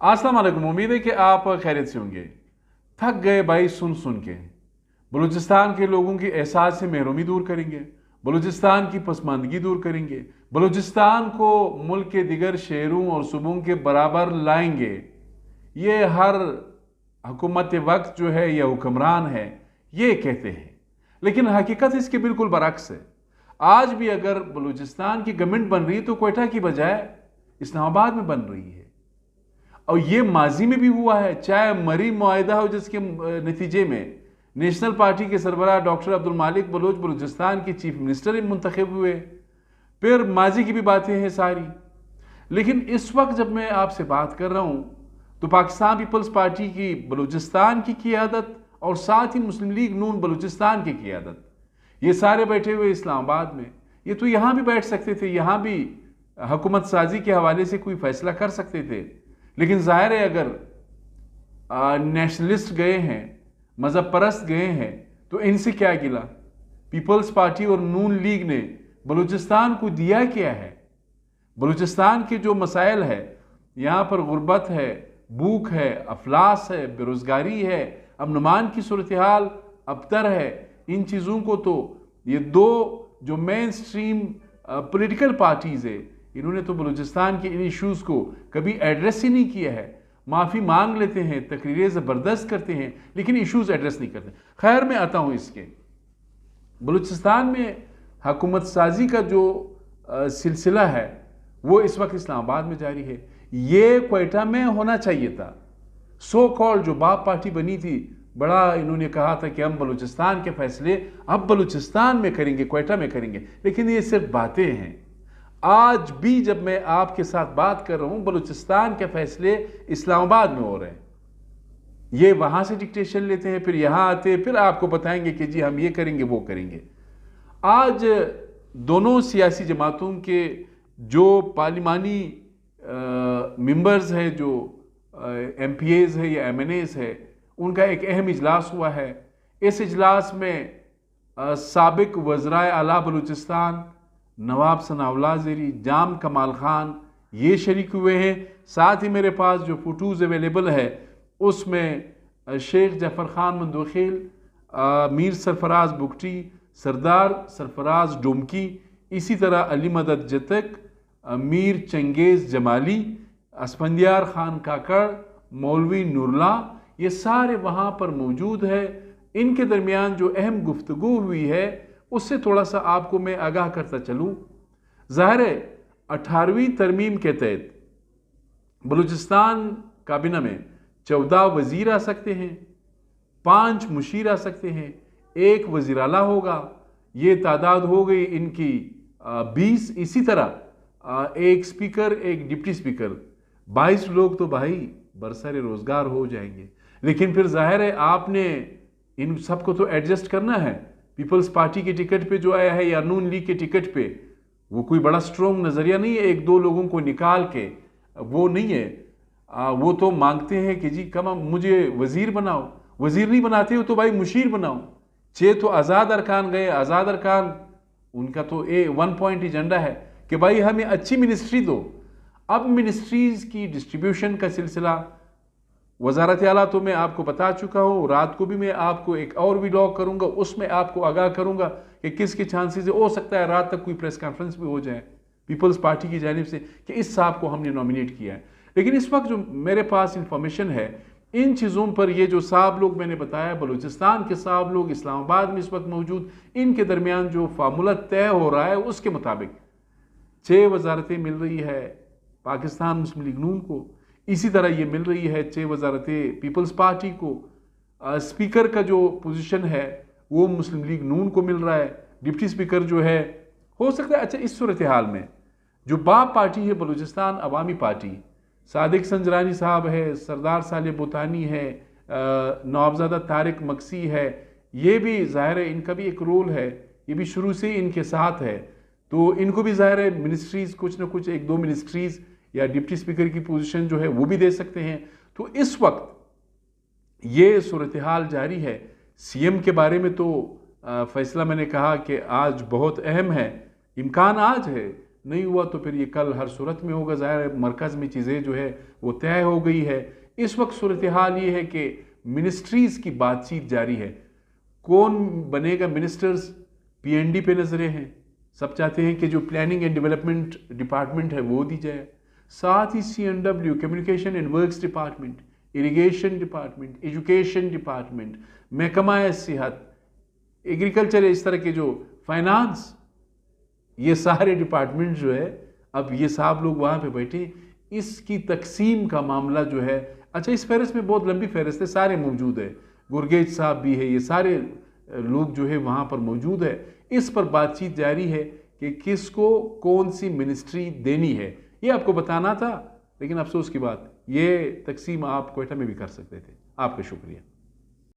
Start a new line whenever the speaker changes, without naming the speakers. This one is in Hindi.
अस्सलाम वालेकुम। उम्मीद है कि आप खैरियत से होंगे। थक गए भाई सुन सुन के। बलूचिस्तान के लोगों की एहसास से महरूमी दूर करेंगे, बलूचिस्तान की पसमानदगी दूर करेंगे, बलूचिस्तान को मुल्क के दिगर शहरों और सूबों के बराबर लाएंगे। ये हर हुकूमत वक्त जो है या हुक्मरान है ये कहते हैं, लेकिन हकीकत इसके बिल्कुल बरक्स है। आज भी अगर बलूचिस्तान की गवर्नमेंट बन रही है तो क्वेटा की बजाय इस्लामाबाद में बन रही है। और ये माजी में भी हुआ है, चाहे मरी मुआहिदा हो जिसके नतीजे में नेशनल पार्टी के सरबराह डॉक्टर अब्दुल मालिक बलोच बलूचिस्तान के चीफ मिनिस्टर मुंतखब हुए। फिर माजी की भी बातें हैं सारी। लेकिन इस वक्त जब मैं आपसे बात कर रहा हूं तो पाकिस्तान पीपल्स पार्टी की बलूचिस्तान की क़ियादत और साथ ही मुस्लिम लीग नून बलूचिस्तान की क़ियादत, ये सारे बैठे हुए इस्लामाबाद में। ये तो यहां भी बैठ सकते थे, यहां भी हुकूमत साजी के हवाले से कोई फैसला कर सकते थे। लेकिन जाहिर है अगर नेशनलिस्ट गए हैं, मजहब परस्त गए हैं, तो इनसे क्या गिला। पीपल्स पार्टी और नून लीग ने बलूचिस्तान को दिया क्या है। बलूचिस्तान के जो मसाइल है, यहाँ पर गुर्बत है, भूख है, अफलास है, बेरोजगारी है, अमन की सूरत हाल अबतर है। इन चीज़ों को तो ये दो जो मेन स्ट्रीम पोलिटिकल पार्टीज है, इन्होंने तो बलूचिस्तान के इन इश्यूज़ को कभी एड्रेस ही नहीं किया है। माफ़ी मांग लेते हैं, तकरीरें ज़बरदस्त करते हैं, लेकिन इश्यूज़ एड्रेस नहीं करते। खैर मैं आता हूँ इसके बलूचिस्तान में हुकूमत साजी का जो सिलसिला है वो इस वक्त इस्लामाबाद में जारी है। ये क्वेटा में होना चाहिए था। सो कॉल जो बाप पार्टी बनी थी, बड़ा इन्होंने कहा था कि हम बलूचिस्तान के फैसले अब बलूचिस्तान में करेंगे, क्वेटा में करेंगे, लेकिन ये सिर्फ बातें हैं। आज भी जब मैं आपके साथ बात कर रहा हूं, बलूचिस्तान के फैसले इस्लामाबाद में हो रहे हैं। ये वहां से डिक्टेशन लेते हैं, फिर यहां आते हैं, फिर आपको बताएंगे कि जी हम ये करेंगे वो करेंगे। आज दोनों सियासी जमातों के जो पार्लिमानी मेंबर्स हैं, जो MPAs है या MNAs है, उनका एक अहम इजलास हुआ है। इस इजलास में साबिक वज़राए आला बलूचिस्तान नवाब सनाउल्लाह ज़ेरी, जाम कमाल खान ये शरीक हुए हैं। साथ ही मेरे पास जो फ़ोटोज़ अवेलेबल है उसमें शेख जफ़र खान मंदोखेल, मीर सरफराज बुगटी, सरदार सरफराज डोमकी, इसी तरह अली मदद जतक, मीर चंगेज़ जमाली, असफंदियार खान काकड़, मौलवी नूरला, ये सारे वहाँ पर मौजूद है। इनके दरमियान जो अहम गुफ्तगू हुई है उससे थोड़ा सा आपको मैं आगाह करता चलूँ। ज़ाहिर है 18वीं तरमीम के तहत बलूचिस्तान काबीना में 14 वज़ीर आ सकते हैं, 5 मुशीर आ सकते हैं, 1 वज़ीर आला होगा। ये तादाद हो गई इनकी 20। इसी तरह 1 स्पीकर, 1 डिप्टी स्पीकर, 22 लोग तो भाई बरसरे रोजगार हो जाएंगे। लेकिन फिर जाहिर है आपने इन सबको तो एडजस्ट करना है। पीपल्स पार्टी के टिकट पे जो आया है या नून लीग के टिकट पे, वो कोई बड़ा स्ट्रॉन्ग नज़रिया नहीं है एक दो लोगों को निकाल के, वो नहीं है। वो तो मांगते हैं कि जी कम मुझे वज़ीर बनाओ। वज़ीर नहीं बनाते हो तो भाई मुशीर बनाओ। 6 तो आज़ाद अरकान गए। आज़ाद अरकान उनका तो 1 पॉइंट एजेंडा है कि भाई हमें अच्छी मिनिस्ट्री दो। अब मिनिस्ट्रीज़ की डिस्ट्रीब्यूशन का सिलसिला वजारत आला तो मैं आपको बता चुका हूँ। रात को भी मैं आपको एक और व्लॉग करूँगा, उसमें आपको आगाह करूँगा कि किसके चांसेस हो सकता है रात तक कोई प्रेस कॉन्फ्रेंस भी हो जाए पीपल्स पार्टी की जानिब से कि इस साहब को हमने नॉमिनेट किया है। लेकिन इस वक्त जो मेरे पास इंफॉर्मेशन है इन चीज़ों पर, ये जो साहब लोग मैंने बताया बलूचिस्तान के साहब लोग इस्लामाबाद में इस वक्त मौजूद, इनके दरमियान जो फार्मूला तय हो रहा है उसके मुताबिक 6 वजारतें मिल रही है पाकिस्तान मुस्लिम लीग नून को। इसी तरह ये मिल रही है 6 वजारतें पीपल्स पार्टी को। स्पीकर का जो पोजीशन है वो मुस्लिम लीग नून को मिल रहा है। डिप्टी स्पीकर जो है हो सकता है। अच्छा, इस सूरत हाल में जो बाप पार्टी है बलूचिस्तान अवामी पार्टी, सादिक संजरानी साहब है, सरदार साले बुतानी है, नवाबजादा तारिक मक्सी है, ये भी ज़ाहिर है इनका भी एक रोल है, ये भी शुरू से इनके साथ है। तो इनको भी ज़ाहिर है मिनिस्ट्रीज़ कुछ ना कुछ 1-2 मिनिस्ट्रीज़ या डिप्टी स्पीकर की पोजीशन जो है वो भी दे सकते हैं। तो इस वक्त ये सूरत हाल जारी है। CM के बारे में तो फैसला मैंने कहा कि आज बहुत अहम है। इम्कान आज है नहीं हुआ तो फिर ये कल हर सूरत में होगा। ज़ाहिर है मरकज़ में चीज़ें जो है वो तय हो गई है। इस वक्त सूरत हाल ये है कि मिनिस्ट्रीज़ की बातचीत जारी है। कौन बनेगा मिनिस्टर्स, PND पे नजरें हैं। सब चाहते हैं कि जो प्लानिंग एंड डेवलपमेंट डिपार्टमेंट है वो दी जाए, साथ ही CNW communication and works department, irrigation department, education department, महकमा सेहत, एग्रीकल्चर, इस तरह के जो फाइनेंस, ये सारे डिपार्टमेंट जो है अब ये साहब लोग वहाँ पे बैठे, इसकी तकसीम का मामला जो है। अच्छा, इस फहरिस्त में बहुत लंबी फहरिस्त है, सारे मौजूद है, गुरगेज साहब भी है, ये सारे लोग जो है वहाँ पर मौजूद है। इस पर बातचीत जारी है कि किसको कौन सी मिनिस्ट्री देनी है। ये आपको बताना था, लेकिन अफसोस की बात ये तकसीम आप क्वेटा में भी कर सकते थे। आपका शुक्रिया।